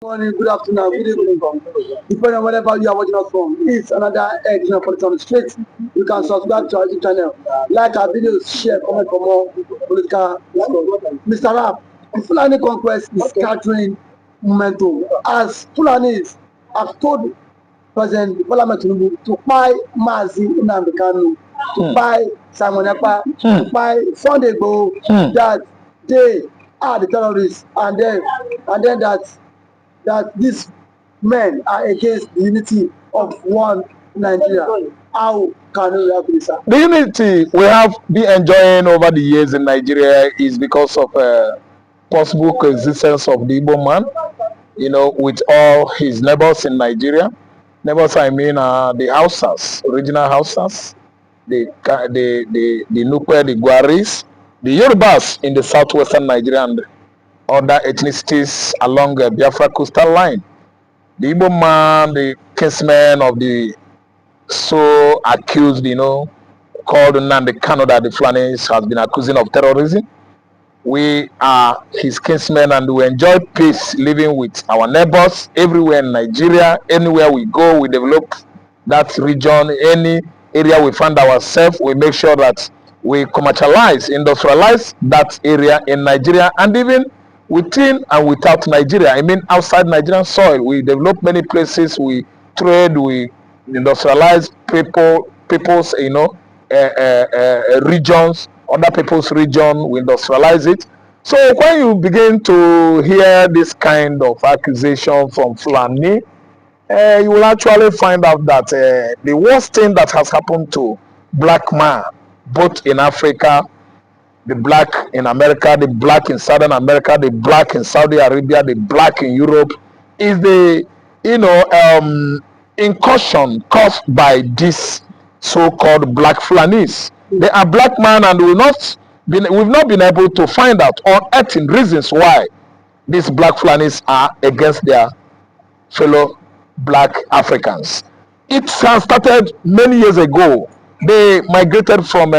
Morning, good afternoon, good evening. Depending on wherever you are watching us from, it's another edition of Politics on the Street. You can subscribe to our YouTube channel, like our videos, share, comment for more political discourse. Mr. Rap, the Fulani conquest is scattering momentum as Fulanis have told President Bola Tinubu to buy Nnamdi Kanu, to buy Simon Ekpa, to buy Sunday IGBOHO, that they are the terrorists, and then that these men are against the unity of one Nigeria. How can we have this? The unity we have been enjoying over the years in Nigeria is because of possible coexistence of the Igbo man, with all his neighbors in Nigeria. Neighbors, I mean, the Hausas, original Hausas, the Nukwe, the Gwaris, the Yorubas in the southwestern Nigeria, and other ethnicities along the Biafra coastal line. The Igbo man, the kinsman of the so accused, called nnamdikanu, that the Fulanis has been accusing of terrorism. We are his kinsmen and we enjoy peace living with our neighbors everywhere in Nigeria. Anywhere we go, we develop that region. Any area we find ourselves, we make sure that we commercialize, industrialize that area in Nigeria, and even within and without Nigeria. I mean, outside Nigerian soil, we develop many places. We trade, we industrialize people's, regions, other people's region, we industrialize it. So when you begin to hear this kind of accusation from Fulani, you will actually find out that the worst thing that has happened to black man, both in Africa, the black in America, the black in Southern America, the black in Saudi Arabia, the black in Europe, is the incursion caused by this so-called black Fulanis. They are black men, and we've not been able to find out or unearthing reasons why these black Fulanis are against their fellow black Africans. It has started many years ago. They migrated from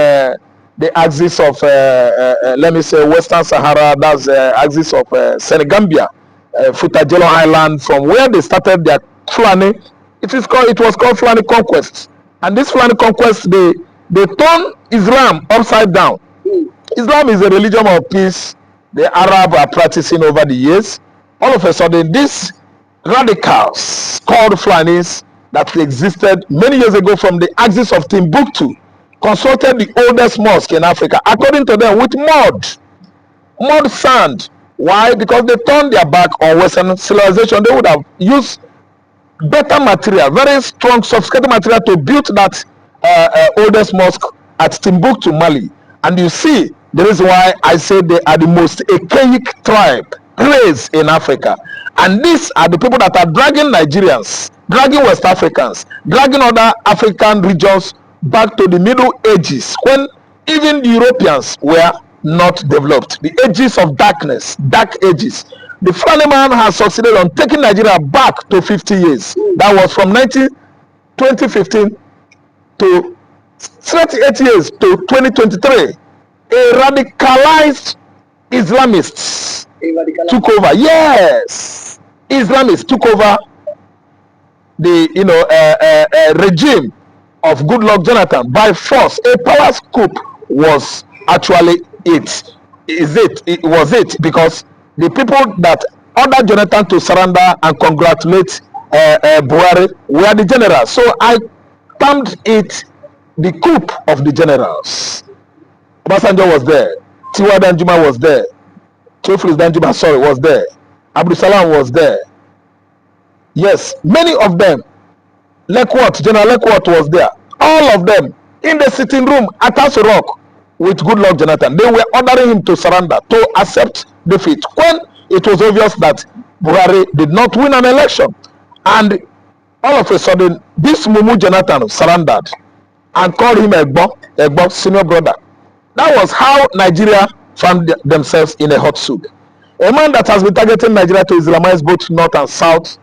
the axis of let me say Western Sahara, that's the axis of Senegambia, Futajelo Island, from where they started their Fulani. It was called Fulani conquest, and this Fulani conquest, they turned Islam upside down. Islam is a religion of peace the Arab are practicing over the years. All of a sudden, these radicals called Fulanis that existed many years ago from the axis of Timbuktu consulted the oldest mosque in Africa, according to them, with mud sand. Why? Because they turned their back on Western civilization. They would have used better material, very strong, sophisticated material to build that oldest mosque at Timbuktu, Mali. And you see, the reason why I say they are the most archaic tribe race in Africa. And these are the people that are dragging Nigerians, dragging West Africans, dragging other African regions back to the Middle Ages, when even the Europeans were not developed. The ages of darkness, dark ages. The Fulani man has succeeded on taking Nigeria back to 50 years. That was from 2015 to 38 years to 2023. A radicalized Islamists took over. Yes, Islamists took over the regime of Goodluck Jonathan by force. A power coup was actually it. It was it because the people that ordered Jonathan to surrender and congratulate Buhari were the generals. So I termed it the coup of the generals. Obasanjo was there. Tiwa Danjuma was there. Theophilus Danjuma, was there. Abdul Salam was there. Yes, many of them. General Lekwat was there. All of them in the sitting room at Aso Rock with Goodluck Jonathan. They were ordering him to surrender, to accept defeat, when it was obvious that Buhari did not win an election. And all of a sudden, this Mumu Jonathan surrendered and called him Ekpa, senior brother. That was how Nigeria found themselves in a hot soup. A man that has been targeting Nigeria to Islamize both north and south,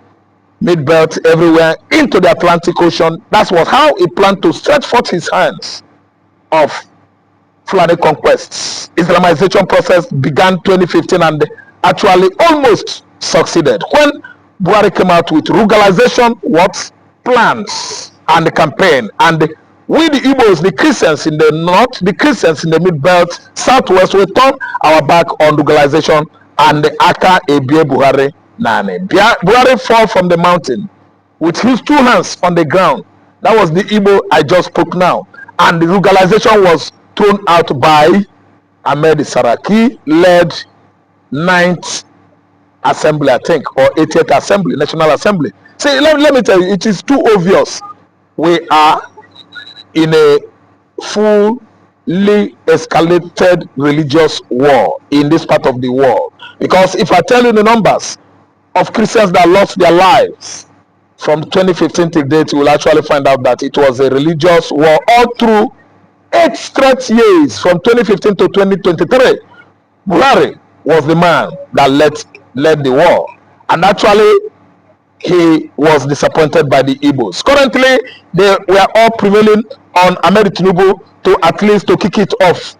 mid-belt, everywhere, into the Atlantic Ocean. That was how he planned to stretch forth his hands of Fulani conquests. Islamization process began 2015 and actually almost succeeded. When Buhari came out with ruralization what plans and the campaign, and we the Igbos, the Christians in the north, the Christians in the mid belt, southwest, we turn our back on ruralization and the Aka Ebie Buhari Nane. Buhari fall from the mountain with his two hands on the ground. That was the Igbo I just spoke now, and the ruralization was thrown out by Ahmed Saraki led 9th Assembly, I think, or 80th Assembly, National Assembly. See, let me tell you, it is too obvious. We are in a fully escalated religious war in this part of the world. Because if I tell you the numbers of Christians that lost their lives from 2015 to date, you will actually find out that it was a religious war all through 8 straight years from 2015 to 2023. Buhari was the man that led the war, and actually he was disappointed by the Igbos. Currently, they were all prevailing on Ahmed Tinubu to at least to kick it off.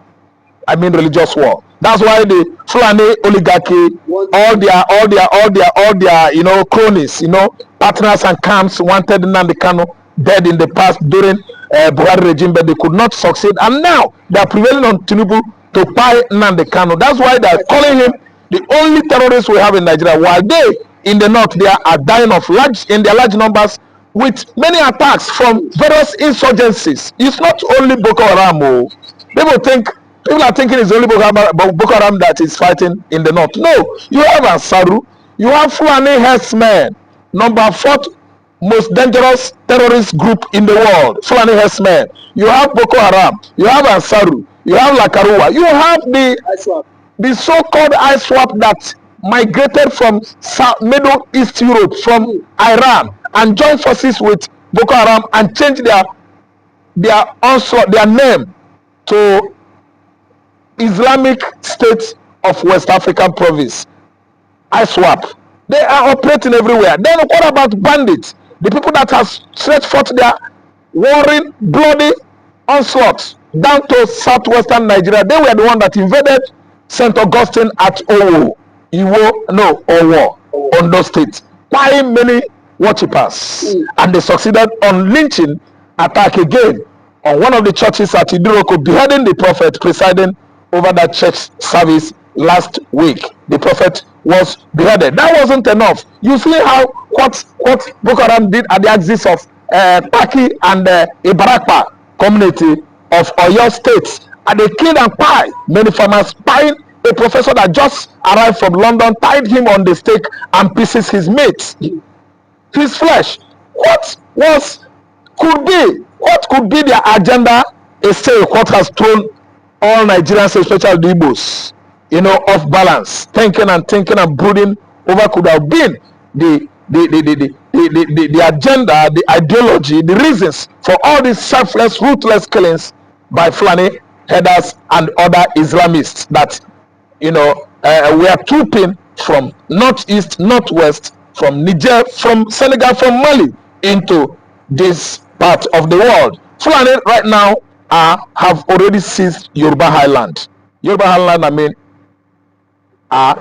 I mean, religious war. That's why the Fulani oligarchy, all their cronies, partners and camps wanted Nnamdikanu dead in the past during Buhari regime, but they could not succeed. And now they are prevailing on Tinubu to buy Nnamdikanu. That's why they are calling him the only terrorist we have in Nigeria. While they in the north, they are dying of large numbers with many attacks from various insurgencies. It's not only Boko Haram. People are thinking it's only Boko Haram that is fighting in the north. No, you have Ansaru, you have Fulani herdsmen, number 4th most dangerous terrorist group in the world, Fulani herdsmen. You have Boko Haram, you have Ansaru, you have Lakarua, you have the so-called ISWAP that migrated from Middle East Europe, from Iran, and joined forces with Boko Haram and changed their name to Islamic State of West African Province, ISWAP. They are operating everywhere. Then what about bandits? The people that have stretched forth their warring, bloody onslaught down to southwestern Nigeria. They were the one that invaded St. Augustine at Owo, Ondo State, by many worshippers, and they succeeded on lynching attack again on one of the churches at Idiroko, beheading the prophet presiding over that church service last week. The prophet was beheaded. That wasn't enough. You see how what Boko Haram did at the axis of Paki and Ibarakpa community of Oyo State, and they killed and piled many farmers, piled a professor that just arrived from London, tied him on the stake and pieces his meat, his flesh. What could be their agenda? A say what has thrown all Nigerians, especially the Igbos, off balance, thinking and brooding over could have been the agenda, the ideology, the reasons for all these selfless, ruthless killings by Fulani headers and other Islamists that we are trooping from northeast, northwest, from Niger, from Senegal, from Mali into this part of the world. Fulani right now have already seized Yoruba Highland. Yoruba Highland, I mean,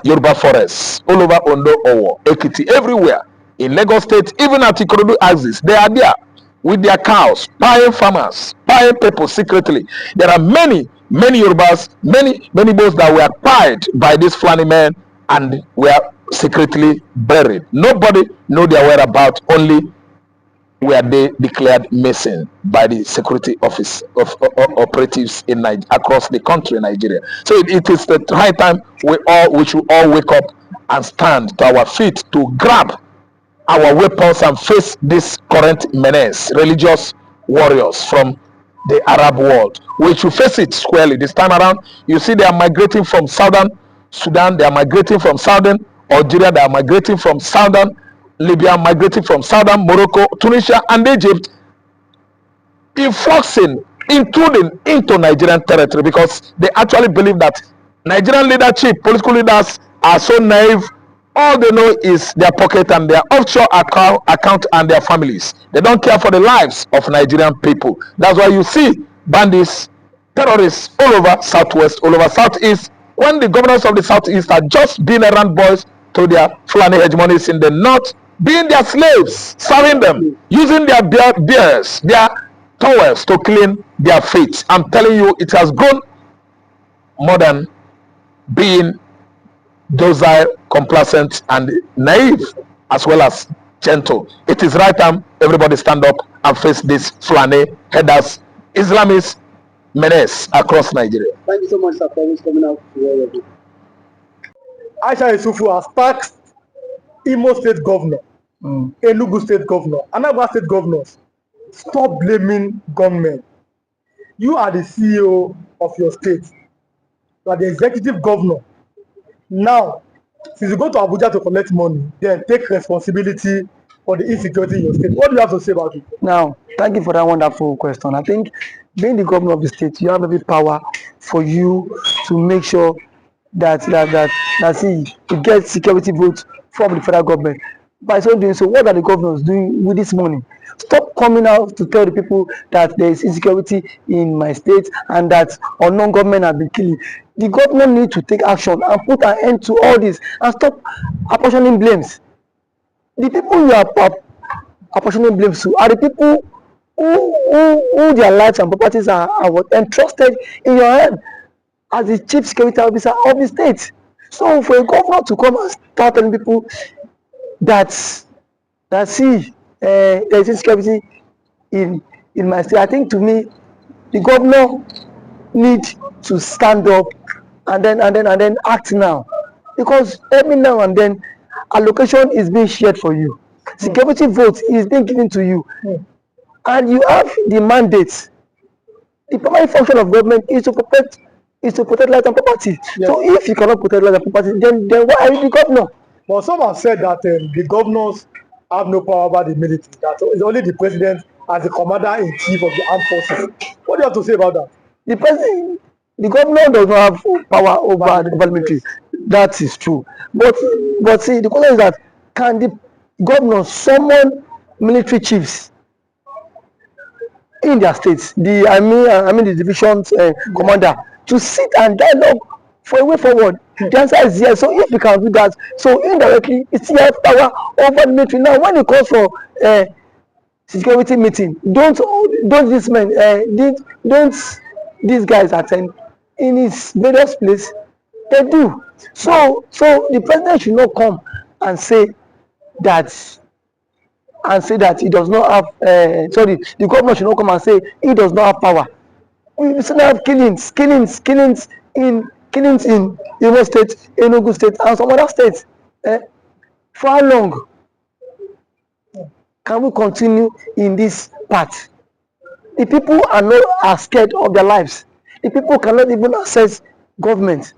Yoruba forests all over Ondo, Owo, Ekiti, everywhere in Lagos State, even at Ikorodu axis. They are there with their cows, buying farmers, buying people secretly. There are many Yorubas, many Igbos that were acquired by these Fulani men and were secretly buried. Nobody know their whereabouts, only were they declared missing by the security office of operatives in across the country, Nigeria. So it is the high time we should all wake up and stand to our feet to grab our weapons and face this current menace, religious warriors from the Arab world. We should face it squarely. This time around, you see they are migrating from southern Sudan, they are migrating from southern Algeria, they are migrating from southern Libya, migrating from southern Morocco, Tunisia, and Egypt, influxing, including into Nigerian territory, because they actually believe that Nigerian leadership, political leaders, are so naive. All they know is their pocket and their offshore account and their families. They don't care for the lives of Nigerian people. That's why you see bandits, terrorists all over southwest, all over southeast, when the governors of the southeast are just being errand boys to their Fulani hegemonies in the north, being their slaves, serving them, using their beards, their towels to clean their feet. I'm telling you, it has grown more than being docile, complacent, and naive, as well as gentle. It is right time everybody stand up and face this Fulani headers, Islamist menace across Nigeria. Thank you so much, sir, for always coming out to all of you. Aisha Yusufu has tasked Imo State Governor, Enugu State Governor, Anambra State Governors, stop blaming government. You are the CEO of your state. You are the executive governor. Now, since you go to Abuja to collect money, then take responsibility for the insecurity in your state. What do you have to say about it? Now, thank you for that wonderful question. I think being the governor of the state, you have every power for you to make sure that you get security votes from the federal government. By so doing so, what are the governors doing with this money? Stop coming out to tell the people that there is insecurity in my state and that unknown government have been killing. The government need to take action and put an end to all this and stop apportioning blames. The people you are apportioning blames to are the people who their lives and properties are entrusted in your hand as the chief security officer of the state. So for a governor to come and start telling people that there is insecurity in my state, I think to me the governor need to stand up and then act now, because every now and then allocation is being shared for you, security vote is being given to you, and you have the mandate. The primary function of government is to protect life and property. Yes. So if you cannot protect life and property, then why are you the governor? Well, some have said that the governors have no power over the military. That it's only the president as the commander-in-chief of the armed forces. What do you have to say about that? The governor does not have power over the military. That is true. But see, the question is that can the governor summon military chiefs in their states, I mean the division's commander, to sit and dialogue for a way forward? The answer is yes. So if we can do that, so indirectly it still has power over the military. Now when it comes for security meeting, don't these men don't these guys attend in his various place? They do. So the president should not come and say that he does not have the governor should not come and say he does not have power. We still have killings in Imo State, Enugu State, and some other states. For how long can we continue in this path? The people are scared of their lives. The people cannot even access government,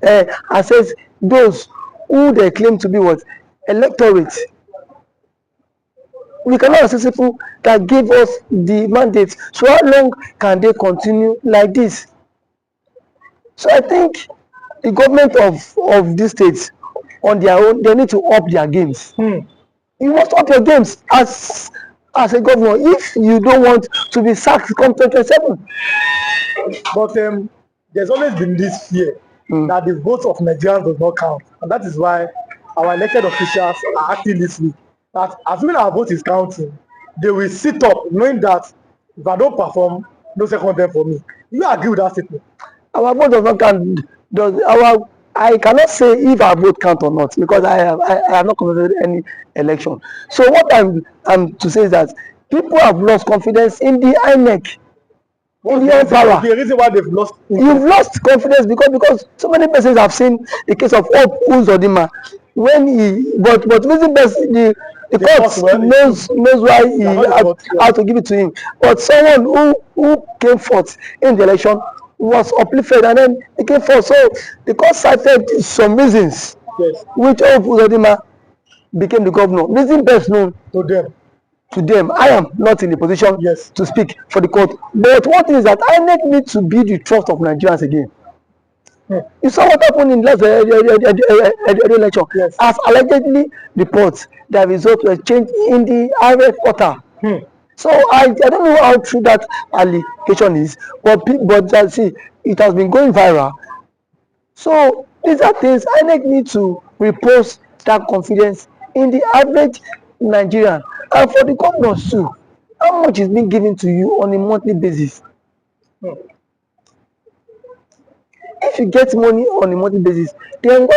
access those who they claim to be what? Electorate. We cannot access people that give us the mandate. So how long can they continue like this? So I think the government of these states on their own, they need to up their games. You must up your games as a governor if you don't want to be sacked come 2027. But there's always been this fear that the votes of Nigerians does not count, and that is why our elected officials are acting this week. That as soon as our vote is counting, they will sit up knowing that if I don't perform, no second term for me. Do you agree with that statement? Our vote does not count. I cannot say if our vote count or not, because I have not conducted any election. So what I'm to say is that people have lost confidence in the INEC. In the power. The reason why they've lost. You've lost confidence because so many persons have seen the case of Hope Uzodinma when but reason best the court knows why he had to give it to him. But someone who came forth in the election was uplifted and then he came forth. So the court cited some reasons which Hope Uzodinma became the governor. Reason best known to them. I am not in a position to speak for the court. But one thing is that INEC needs to be the trust of Nigerians again. You saw what happened in last election. As allegedly reports, the results were changed in the IRF quarter. So I don't know how true that allegation is, but see, it has been going viral. So these are things INEC need to repose that confidence in the average Nigerian. And for the governors too, how much is being given to you on a monthly basis? If you get money on a monthly basis, then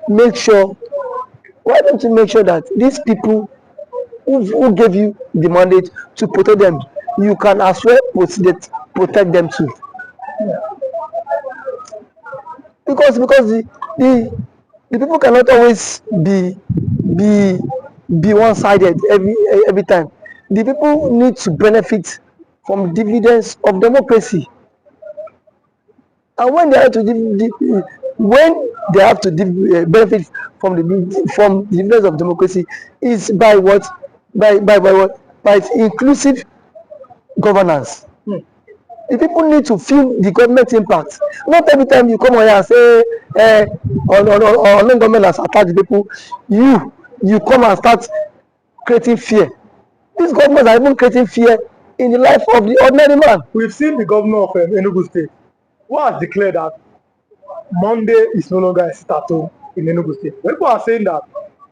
make sure why don't you make sure that these people who gave you the mandate to protect them, you can as well protect them too? Because the people cannot always be be one-sided every time. The people need to benefit from dividends of democracy, and when they have to benefit from the dividends of democracy is by what? By what? By inclusive governance. The people need to feel the government impact. Not every time you come on here and say on government has attacked the people, you come and start creating fear. These governments are even creating fear in the life of the ordinary man. We've seen the governor of Enugu State who has declared that Monday is no longer a sit-at-home in Enugu State. When people are saying that,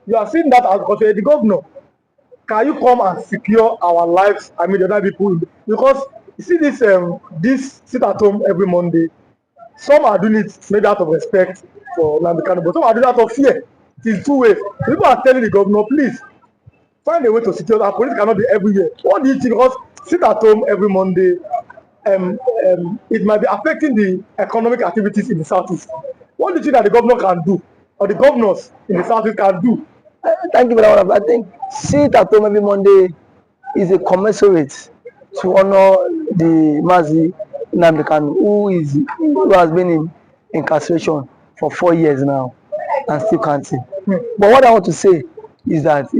you are saying that as because you're the governor. Can you come and secure our lives? I mean, the other people, because you see this sit-at-home every Monday. Some are doing it maybe out of respect for nnamdikanu, but some are doing it out of fear. It is two ways. People are telling the governor, please find a way to secure that police cannot be everywhere. What do you think? Because sit at home every Monday, it might be affecting the economic activities in the southeast. What do you think that the governor can do, or the governors in the southeast can do? Thank you very much. I think sit at home every Monday is a commensurate to honor the Mazi Nnamdi who has been in incarceration for 4 years now and still counting. But what I want to say is that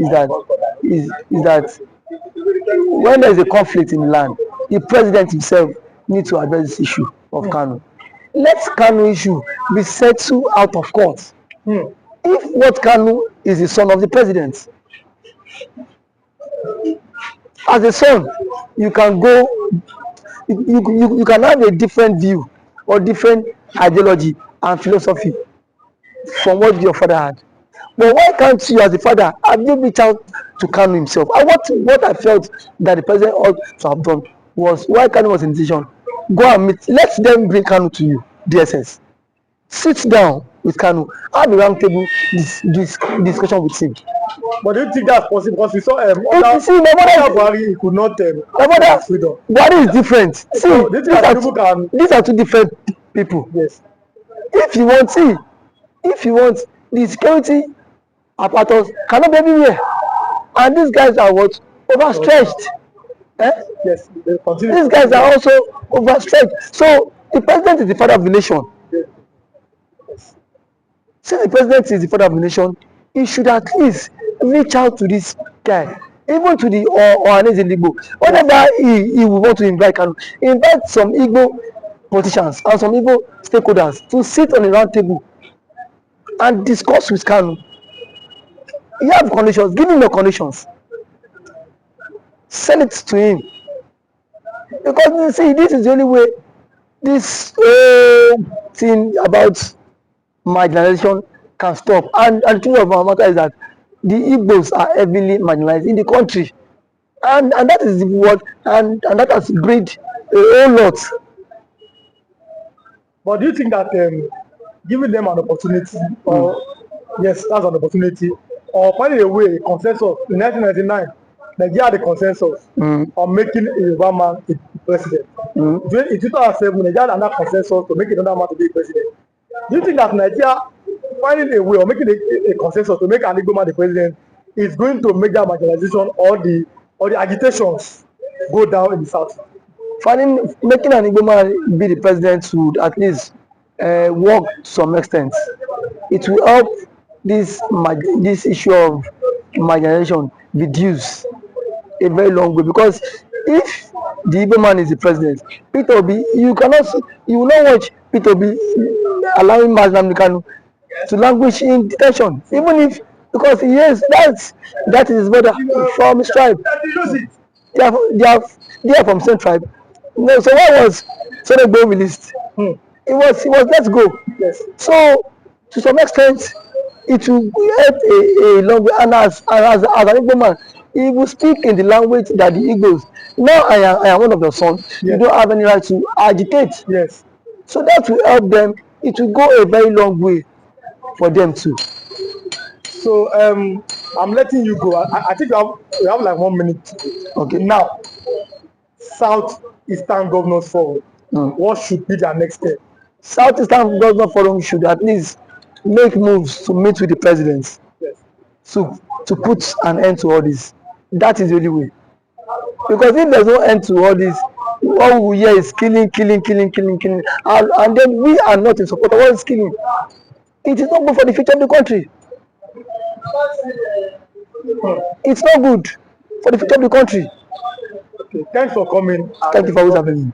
when there is a conflict in the land, the president himself needs to address this issue of Kanu. Let Kanu issue be settled out of court. If what Kanu is the son of the president, as a son, you can go, you can have a different view or different ideology and philosophy from what your father had. But why can't you, as a father, have you reached out to Kanu himself? And what I felt that the president ought to have done was, why Kanu was in decision, go and meet, let them bring Kanu to you, DSS. Sit down with Kanu, have a round table discussion with him. But do you think that's possible? Because we saw Buhari could not freedom. Buhari is different. See, so, these are two different people. Yes. If you want the security apparatus cannot be everywhere, and these guys are what? Overstretched. Yes. These guys are also overstretched. So the president is the father of the nation. Yes. Since the president is the father of the nation, he should at least reach out to this guy, even to the Ohanes in Igbo. Whenever he will want to invite some Igbo politicians and some Igbo stakeholders to sit on a round table and discuss with Kanu. You have conditions, give him the conditions. Send it to him. Because you see, this is the only way this thing about marginalization can stop. And the truth of our matter is that the Igbos are heavily marginalized in the country. And that is what, and that has breed a whole lot. But do you think that giving them an opportunity, or yes, that's an opportunity, or finding a way, consensus in 1999, Nigeria had a consensus on making a Yoruba man a president. In 2007, Nigeria had another consensus to make another man to be a president. Do you think that Nigeria finding a way or making a consensus to make an Igbo man the president is going to make that marginalization or the agitations go down in the south? Making an Igbo man be the president would at least work to some extent. It will help this issue of marginalization reduce a very long way, because if the Igbo man is the president, Peter Obi, you will not watch Peter Obi allowing nnamdikanu to languish in detention, even if, because that is his brother from his tribe. They are from same tribe. No, so why was Sunday IGBOHO released? It was let's go. Yes. So to some extent, it will help a long way. And as an Igbo man, he will speak in the language that the Igbos. Now I am one of your sons. You Yes. don't have any right to agitate. Yes. So that will help them. It will go a very long way for them too. So I'm letting you go. I think we have like 1 minute. Okay. Now, South Eastern Governors Forum. What should be their next step? Southeastern Government Forum should at least make moves to meet with the president Yes. to put an end to all this. That is the only way. Because if there's no end to all this, all we hear is killing, and then we are not in support of all this killing. It is not good for the future of the country. It's not good for the future of the country. Okay. Thanks for coming. Thank you for always having me.